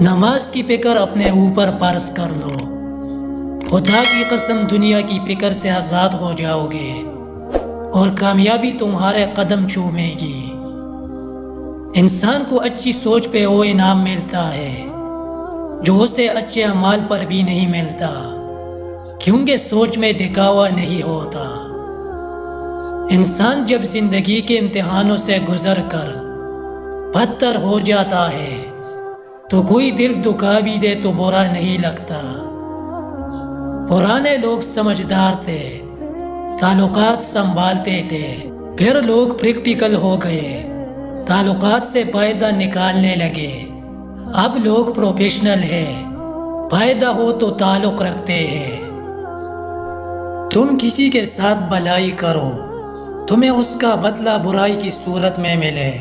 نماز کی فکر اپنے اوپر فرض کر لو، خدا کی قسم دنیا کی فکر سے آزاد ہو جاؤ گے اور کامیابی تمہارے قدم چومے گی۔ انسان کو اچھی سوچ پہ وہ انعام ملتا ہے جو اسے اچھے اعمال پر بھی نہیں ملتا، کیونکہ سوچ میں دکھاوا نہیں ہوتا۔ انسان جب زندگی کے امتحانوں سے گزر کر پتھر ہو جاتا ہے تو کوئی دل دکھا بھی دے تو برا نہیں لگتا۔ پرانے لوگ سمجھدار تھے، تعلقات سنبھالتے تھے، پھر لوگ پریکٹیکل ہو گئے، تعلقات سے فائدہ نکالنے لگے۔ اب لوگ پروفیشنل ہیں، فائدہ ہو تو تعلق رکھتے ہیں۔ تم کسی کے ساتھ بھلائی کرو، تمہیں اس کا بدلہ برائی کی صورت میں ملے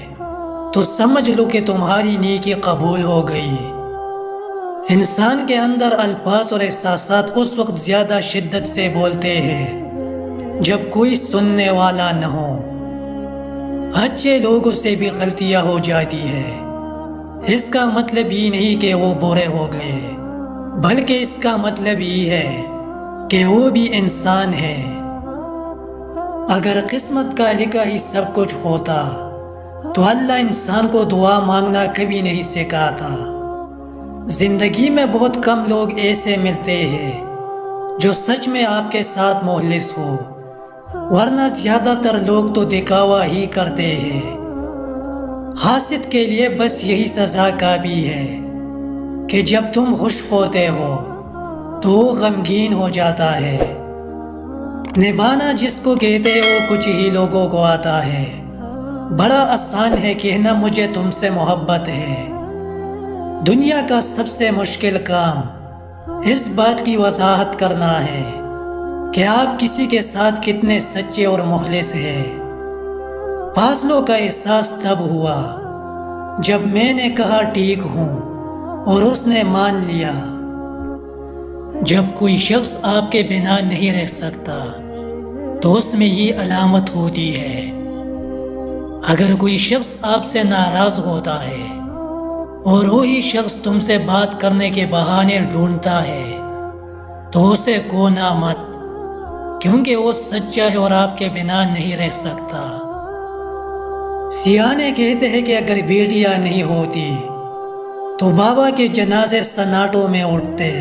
تو سمجھ لو کہ تمہاری نیکی قبول ہو گئی۔ انسان کے اندر الفاظ اور احساسات اس وقت زیادہ شدت سے بولتے ہیں جب کوئی سننے والا نہ ہو۔ اچھے لوگوں سے بھی غلطیاں ہو جاتی ہیں، اس کا مطلب یہ نہیں کہ وہ برے ہو گئے، بلکہ اس کا مطلب یہ ہے کہ وہ بھی انسان ہے۔ اگر قسمت کا لکھا ہی سب کچھ ہوتا تو اللہ انسان کو دعا مانگنا کبھی نہیں سکھاتا۔ زندگی میں بہت کم لوگ ایسے ملتے ہیں جو سچ میں آپ کے ساتھ مخلص ہو، ورنہ زیادہ تر لوگ تو دکھاوا ہی کرتے ہیں۔ حاسد کے لیے بس یہی سزا کافی ہے کہ جب تم خوش ہوتے ہو تو وہ غمگین ہو جاتا ہے۔ نبھانا جس کو کہتے ہیں وہ کچھ ہی لوگوں کو آتا ہے۔ بڑا آسان ہے کہنا مجھے تم سے محبت ہے۔ دنیا کا سب سے مشکل کام اس بات کی وضاحت کرنا ہے کہ آپ کسی کے ساتھ کتنے سچے اور مخلص ہیں۔ فاصلوں کا احساس تب ہوا جب میں نے کہا ٹھیک ہوں اور اس نے مان لیا۔ جب کوئی شخص آپ کے بنا نہیں رہ سکتا تو اس میں یہ علامت ہوتی ہے۔ اگر کوئی شخص آپ سے ناراض ہوتا ہے اور وہی شخص تم سے بات کرنے کے بہانے ڈھونڈتا ہے تو اسے کونا مت، کیونکہ وہ سچا ہے اور آپ کے بنا نہیں رہ سکتا۔ سیانے کہتے ہیں کہ اگر بیٹیاں نہیں ہوتی تو بابا کے جنازے سناٹوں میں اٹھتے۔